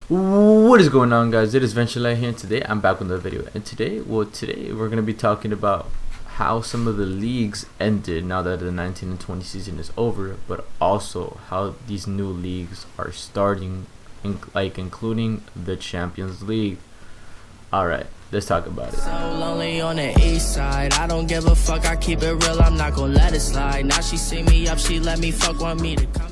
What is going on, guys? It is Venture here, and today I'm back with another video. And today we're gonna be talking about how some of the leagues ended now that the 19 and 20 season is over, but also how these new leagues are starting, including the Champions League. All right, let's talk about it. So lonely on the east side, I don't give a fuck, I keep it real, I'm not gonna let it slide. Now she see me up, she let me fuck, want me to come.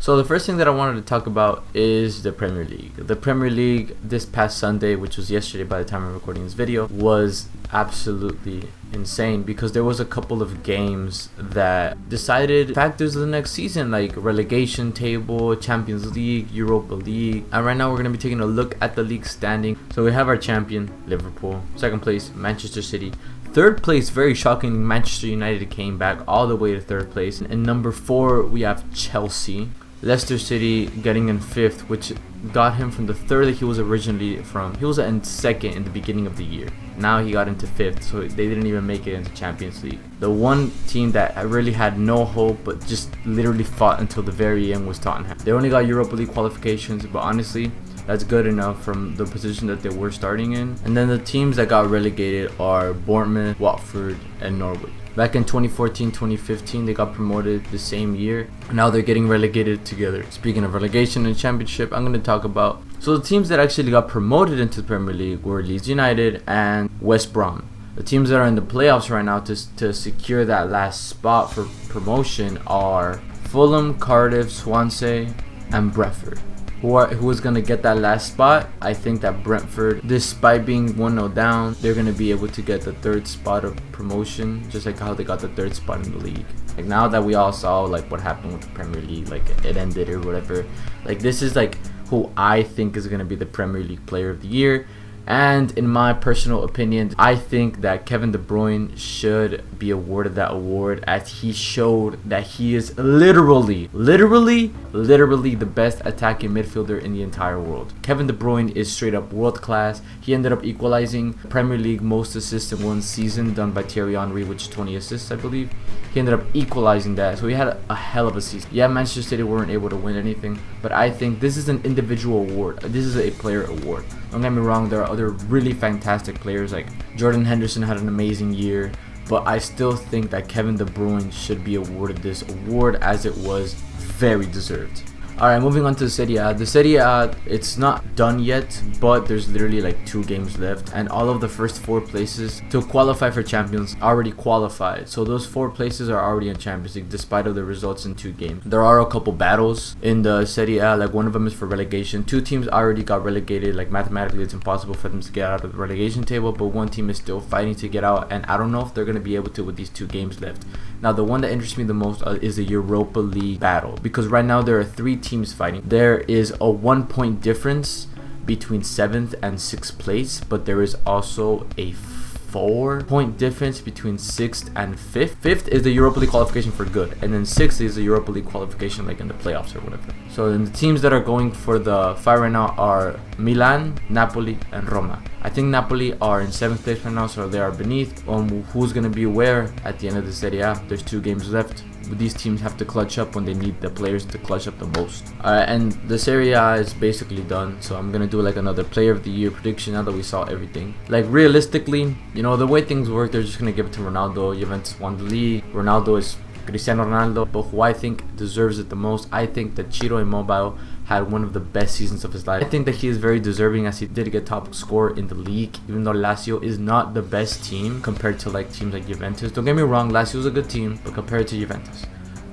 So the first thing that I wanted to talk about is the Premier League. The Premier League this past Sunday, which was yesterday by the time I'm recording this video, was absolutely insane because there was a couple of games that decided factors of the next season, like relegation table, Champions League, Europa League. And right now we're going to be taking a look at the league standing. So we have our champion, Liverpool. Second place, Manchester City. Third place, very shocking, Manchester United came back all the way to third place. And number 4, we have Chelsea. Leicester City getting in 5th, which got him from the 3rd that he was originally from. He was in 2nd in the beginning of the year. Now he got into 5th, so they didn't even make it into Champions League. The one team that really had no hope but just literally fought until the very end was Tottenham. They only got Europa League qualifications, but honestly, that's good enough from the position that they were starting in. And then the teams that got relegated are Bournemouth, Watford, and Norwich. Back in 2014-2015, they got promoted the same year. Now they're getting relegated together. Speaking of relegation and championship, I'm going to talk about... So the teams that actually got promoted into the Premier League were Leeds United and West Brom. The teams that are in the playoffs right now to secure that last spot for promotion are Fulham, Cardiff, Swansea, and Brentford. Who is going to get that last spot? I think that Brentford, despite being 1-0 down, they're going to be able to get the 3rd spot of promotion, just like how they got the 3rd spot in the league. Like, now that we all saw like what happened with the Premier League, like it ended or whatever, like this is like who I think is going to be the Premier League player of the year. And in my personal opinion, I think that Kevin De Bruyne should be awarded that award, as he showed that he is literally the best attacking midfielder in the entire world. Kevin De Bruyne is straight up world class. He ended up equalizing Premier League most assists in one season, done by Thierry Henry, which is 20 assists, I believe. He ended up equalizing that, so he had a hell of a season. Yeah, Manchester City weren't able to win anything, but I think this is an individual award. This is a player award. Don't get me wrong, there are other really fantastic players, like Jordan Henderson had an amazing year, but I still think that Kevin De Bruyne should be awarded this award, as it was very deserved. Alright, moving on to the Serie A. The Serie A, it's not done yet, but there's literally like 2 games left, and all of the first 4 places to qualify for Champions already qualified. So those 4 places are already in Champions League despite of the results in 2 games. There are a couple battles in the Serie A, like one of them is for relegation. 2 teams already got relegated, like mathematically it's impossible for them to get out of the relegation table, but one team is still fighting to get out, and I don't know if they're going to be able to with these 2 games left. Now the one that interests me the most is the Europa League battle, because right now there are 3 teams fighting. There is a 1-point difference between 7th and 6th place, but there is also a 4-point difference between 6th and 5th. 5th is the Europa League qualification for good, and then 6th is the Europa League qualification like in the playoffs or whatever. So then the teams that are going for the fight right now are Milan, Napoli, and Roma. I think Napoli are in 7th place right now, so they are beneath. Who's going to be where at the end of the Serie A? There's 2 games left. These teams have to clutch up when they need the players to clutch up the most. And the Serie A is basically done, so I'm gonna do like another player of the year prediction now that we saw everything. Like realistically, you know, the way things work, they're just gonna give it to Ronaldo. Juventus won the league. Ronaldo is Cristiano Ronaldo, but who I think deserves it the most, I think that Ciro Immobile had one of the best seasons of his life. I think that he is very deserving, as he did get top scorer in the league, even though Lazio is not the best team compared to like teams like Juventus. Don't get me wrong, Lazio is a good team, but compared to Juventus,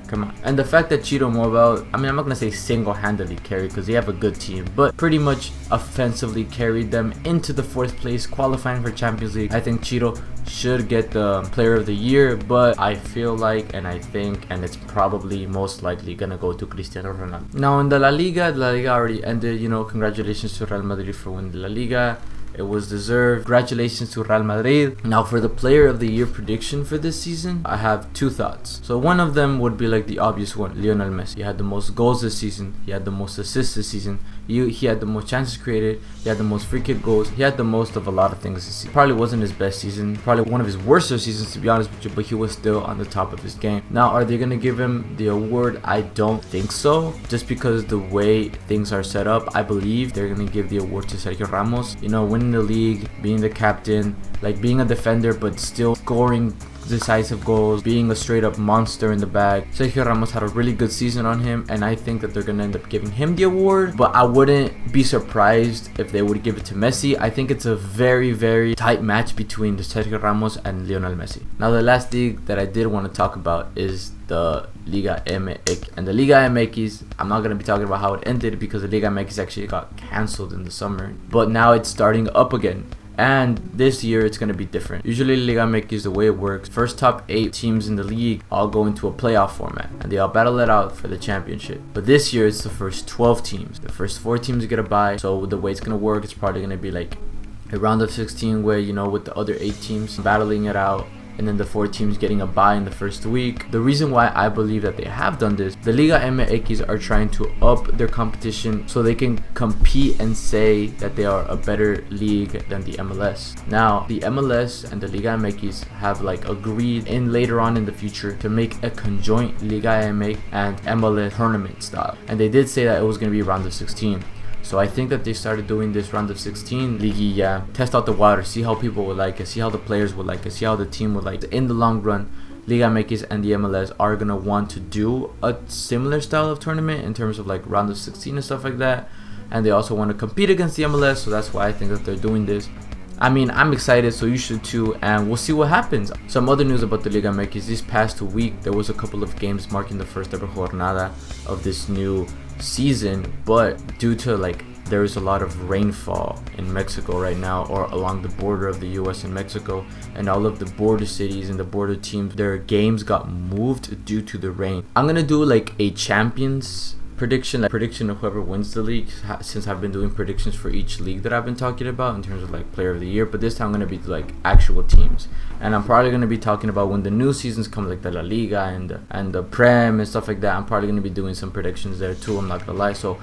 come on. And the fact that Ciro Immobile, I mean, I'm not going to say single-handedly carried because they have a good team, but pretty much offensively carried them into the 4th place, qualifying for Champions League. I think Ciro should get the player of the year, but I feel like, and I think, and it's probably most likely going to go to Cristiano Ronaldo. Now in the La Liga already ended. You know, congratulations to Real Madrid for winning the La Liga. It was deserved. Congratulations to Real Madrid. Now for the player of the year prediction for this season, I have two thoughts. So one of them would be like the obvious one, Lionel Messi. He had the most goals this season. He had the most assists this season. He had the most chances created. He had the most free kick goals. He had the most of a lot of things this season. Probably wasn't his best season. Probably one of his worst seasons, to be honest with you, but he was still on the top of his game. Now, are they going to give him the award? I don't think so. Just because the way things are set up, I believe they're going to give the award to Sergio Ramos. You know, winning the league, being the captain, like being a defender, but still scoring decisive goals, being a straight up monster in the bag. Sergio Ramos had a really good season on him, and I think that they're going to end up giving him the award, but I wouldn't be surprised if they would give it to Messi. I think it's a very, very tight match between Sergio Ramos and Lionel Messi. Now the last league that I did want to talk about is the Liga MX. And the Liga MX, I'm not going to be talking about how it ended because the Liga MX actually got cancelled in the summer, but now it's starting up again. And this year it's going to be different. Usually Liga MX, the way it works, first top 8 teams in the league all go into a playoff format and they all battle it out for the championship. But this year it's the first 12 teams. The first 4 teams get a bye. So the way it's going to work, it's probably going to be like a round of 16 where, you know, with the other 8 teams battling it out, and then the 4 teams getting a bye in the first week. The reason why I believe that they have done this, the Liga MX are trying to up their competition so they can compete and say that they are a better league than the MLS. Now, the MLS and the Liga MX have like agreed in later on in the future to make a conjoint Liga MX and MLS tournament style. And they did say that it was going to be round of 16. So I think that they started doing this round of 16 Liguilla, test out the water, see how people would like it, see how the players would like it, see how the team would like it. In the long run, Liga MX and the MLS are going to want to do a similar style of tournament in terms of like round of 16 and stuff like that. And they also want to compete against the MLS, so that's why I think that they're doing this. I mean, I'm excited, so you should too, and we'll see what happens. Some other news about the Liga MX. This past week, there was a couple of games marking the first ever jornada of this new season, but due to like there is a lot of rainfall in Mexico right now, or along the border of the US and Mexico, and all of the border cities and the border teams, their games got moved due to the rain. I'm gonna do like a champions prediction, like prediction of whoever wins the league, since I've been doing predictions for each league that I've been talking about in terms of like player of the year, but this time I'm going to be like actual teams, and I'm probably going to be talking about when the new seasons come, like the La Liga and the Prem and stuff like that. I'm probably going to be doing some predictions there too, I'm not going to lie, so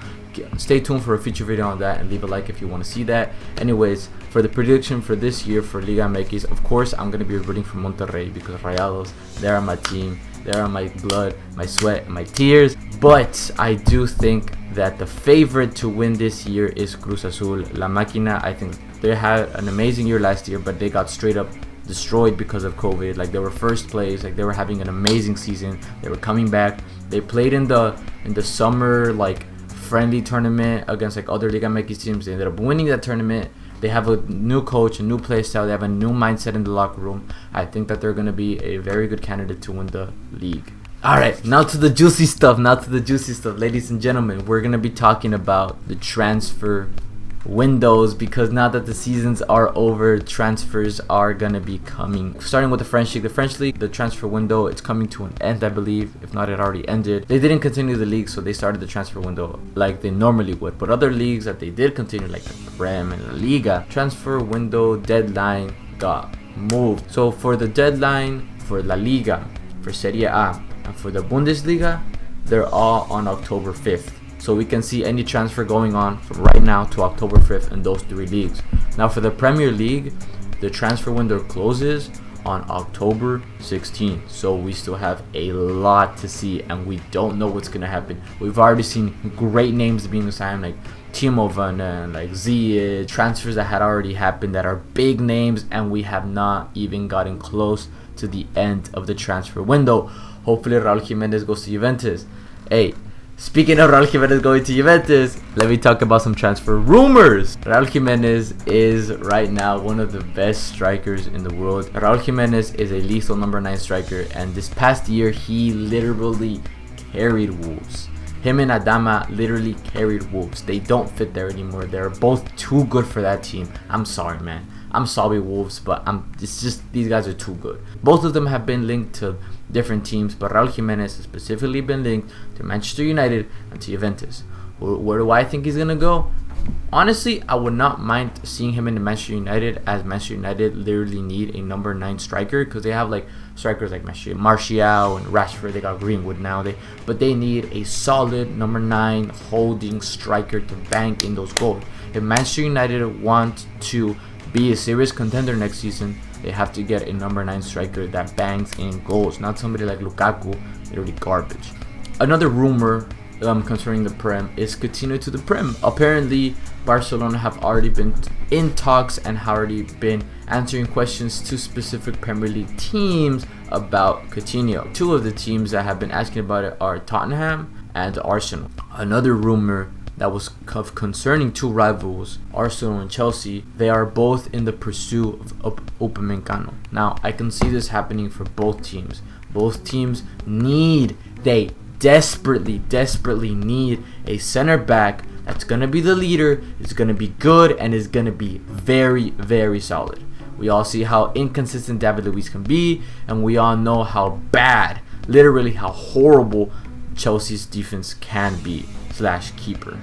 stay tuned for a future video on that and leave a like if you want to see that. Anyways, for the prediction for this year for Liga MX, of course I'm going to be rooting for Monterrey because Rayados, they're my team. They are my blood, my sweat, and my tears. But I do think that the favorite to win this year is Cruz Azul, La Máquina. I think they had an amazing year last year, but they got straight up destroyed because of COVID. Like they were first place, like they were having an amazing season. They were coming back. They played in the summer like friendly tournament against like other Liga MX teams. They ended up winning that tournament. They have a new coach, a new play style. They have a new mindset in the locker room. I think that they're going to be a very good candidate to win the league. Alright, now to the juicy stuff. Ladies and gentlemen, we're going to be talking about the transfer windows, because now that the seasons are over, transfers are going to be coming. Starting with the French League, the transfer window, it's coming to an end, I believe. If not, it already ended. They didn't continue the league, so they started the transfer window like they normally would. But other leagues that they did continue, like the Prem and La Liga, transfer window deadline got moved. So for the deadline for La Liga, for Serie A, and for the Bundesliga, they're all on October 5th. So we can see any transfer going on from right now to October 5th in those 3 leagues. Now for the Premier League, the transfer window closes on October 16th. So we still have a lot to see, and we don't know what's going to happen. We've already seen great names being signed, like Timo Werner, like Ziyech, transfers that had already happened that are big names, and we have not even gotten close to the end of the transfer window. Hopefully Raul Jimenez goes to Juventus. Hey, speaking of Raul Jimenez going to Juventus, let me talk about some transfer rumors. Raul Jimenez is right now one of the best strikers in the world. Raul Jimenez is a lethal number 9 striker, and this past year he literally carried Wolves. Him and Adama literally carried Wolves. They don't fit there anymore. They're both too good for that team. I'm sorry, man. I'm sorry, Wolves, but it's just these guys are too good. Both of them have been linked to different teams, but Raul Jimenez has specifically been linked to Manchester United and to Juventus. Where do I think he's going to go? Honestly, I would not mind seeing him in Manchester United, as Manchester United literally need a number 9 striker, because they have like strikers like Martial and Rashford. They got Greenwood now, but they need a solid number 9 holding striker to bank in those goals. If Manchester United want to be a serious contender next season, they have to get a number 9 striker that bangs in goals, not somebody like Lukaku, literally garbage. Another rumor concerning the Prem is Coutinho to the Prem. Apparently, Barcelona have already been in talks and have already been answering questions to specific Premier League teams about Coutinho. 2 of the teams that have been asking about it are Tottenham and Arsenal. Another rumor that was concerning 2 rivals, Arsenal and Chelsea. They are both in the pursuit of Mencano. Now, I can see this happening for both teams. Both teams they desperately need a center back that's going to be the leader, is going to be good, and is going to be very, very solid. We all see how inconsistent David Luiz can be, and we all know how bad, literally how horrible Chelsea's defense can be / keeper.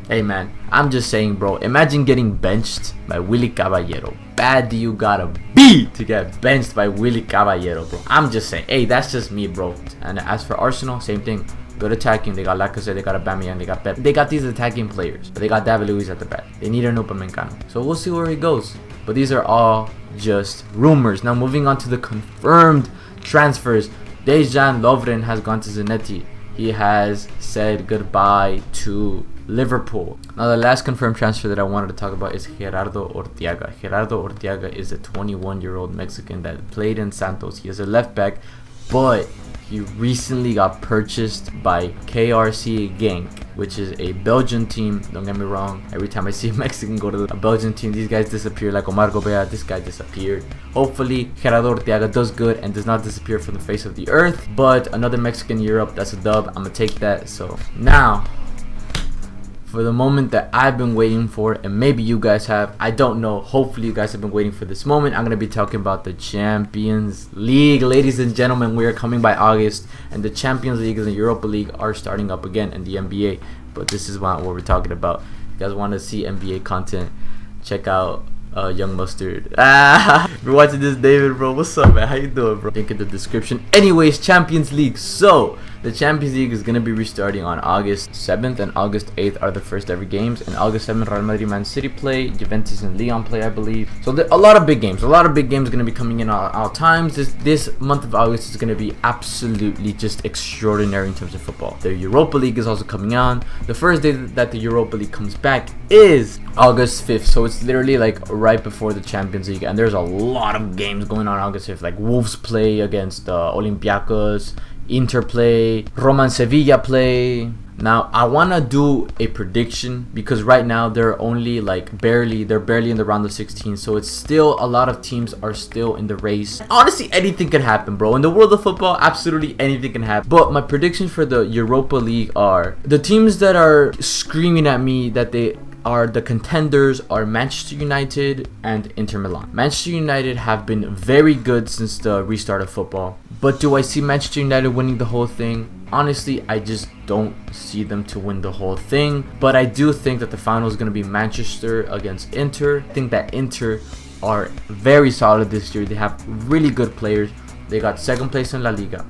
Hey man, I'm just saying, bro, imagine getting benched by Willy Caballero. Bad do you gotta be to get benched by Willy Caballero, bro? I'm just saying. Hey, that's just me, bro. And as for Arsenal, same thing. Good attacking. They got Lacazette, they got Aubameyang, they got Pep. They got these attacking players, but they got David Luiz at the back. They need an Mencano. So we'll see where he goes. But these are all just rumors. Now moving on to the confirmed transfers. Dejan Lovren has gone to Zanetti. He has said goodbye to Liverpool. Now the last confirmed transfer that I wanted to talk about is Gerardo Orteaga. Gerardo Orteaga is a 21-year-old Mexican that played in Santos. He is a left back, but he recently got purchased by KRC Genk, which is a Belgian team. Don't get me wrong, every time I see a Mexican go to a Belgian team, these guys disappear. Like Omar Gobea, this guy disappeared. Hopefully Gerardo Orteaga does good and does not disappear from the face of the earth. But another Mexican in Europe, that's a dub. I'm gonna take that. So now, for the moment that I've been waiting for, and maybe you guys have, I don't know, hopefully you guys have been waiting for this moment. I'm going to be talking about the Champions League. Ladies and gentlemen, we are coming by August, and the Champions League and the Europa League are starting up again, in the NBA. But this is what we're talking about. If you guys want to see NBA content, check out Young Mustard. If you're watching this, David, bro, what's up, man? How you doing, bro? Link in the description. Anyways, Champions League. So the Champions League is going to be restarting on August 7th and August 8th are the first ever games. And August 7th, Real Madrid, Man City play. Juventus and Lyon play, I believe. So a lot of big games. A lot of big games going to be coming in all times. This month of August is going to be absolutely just extraordinary in terms of football. The Europa League is also coming on. The first day that the Europa League comes back is August 5th. So it's literally like right before the Champions League. And there's a lot of games going on August 5th. Like Wolves play against Olympiacos. Inter play, Roma and Sevilla play. Now I want to do a prediction because right now they're only like barely in the round of 16, so it's still a lot of teams are still in the race. Honestly, anything can happen, bro. In the world of football, absolutely anything can happen. But my predictions for the Europa League are the teams that are screaming at me that they are the contenders are Manchester United and Inter Milan. Manchester United have been very good since the restart of football. But do I see Manchester United winning the whole thing? Honestly, I just don't see them to win the whole thing. But I do think that the final is going to be Manchester against Inter. I think that Inter are very solid this year. They have really good players. They got second place in La Liga,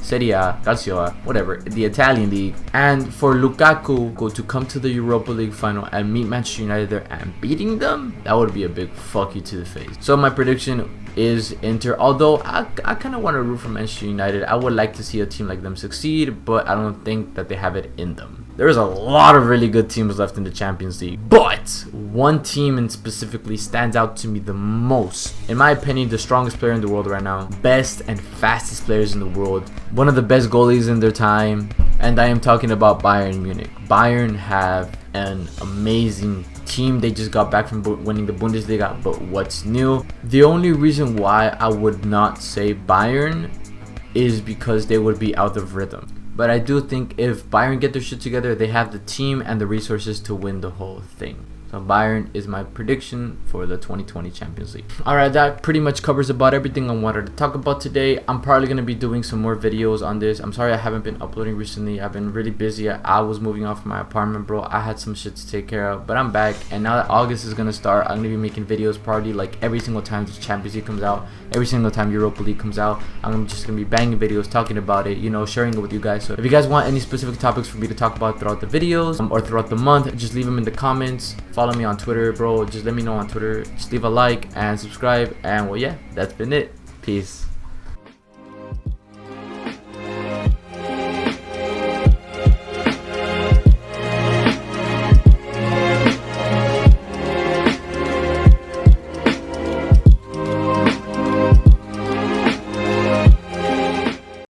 Serie A, Calcio A, whatever, the Italian league. And for Lukaku to come to the Europa League final and meet Manchester United there and beating them, that would be a big fuck you to the face. So my prediction is Inter. Although I kind of want to root for Manchester United. I would like to see a team like them succeed, but I don't think that they have it in them. There's a lot of really good teams left in the Champions League, but one team in specifically stands out to me the most. In my opinion, the strongest player in the world right now, best and fastest players in the world, one of the best goalies in their time, and I am talking about Bayern Munich. Bayern have an amazing team. They just got back from winning the Bundesliga, but what's new? The only reason why I would not say Bayern is because they would be out of rhythm. But I do think if Bayern get their shit together, they have the team and the resources to win the whole thing. So Bayern is my prediction for the 2020 Champions League. Alright, that pretty much covers about everything I wanted to talk about today. I'm probably going to be doing some more videos on this. I'm sorry I haven't been uploading recently. I've been really busy. I was moving off my apartment, bro. I had some shit to take care of, but I'm back. And now that August is going to start, I'm going to be making videos probably like every single time the Champions League comes out, every single time Europa League comes out. I'm just going to be banging videos, talking about it, you know, sharing it with you guys. So if you guys want any specific topics for me to talk about throughout the videos or throughout the month, just leave them in the comments. Follow me on Twitter, bro. Just let me know on Twitter. Just leave a like and subscribe. And well, yeah, that's been it. Peace.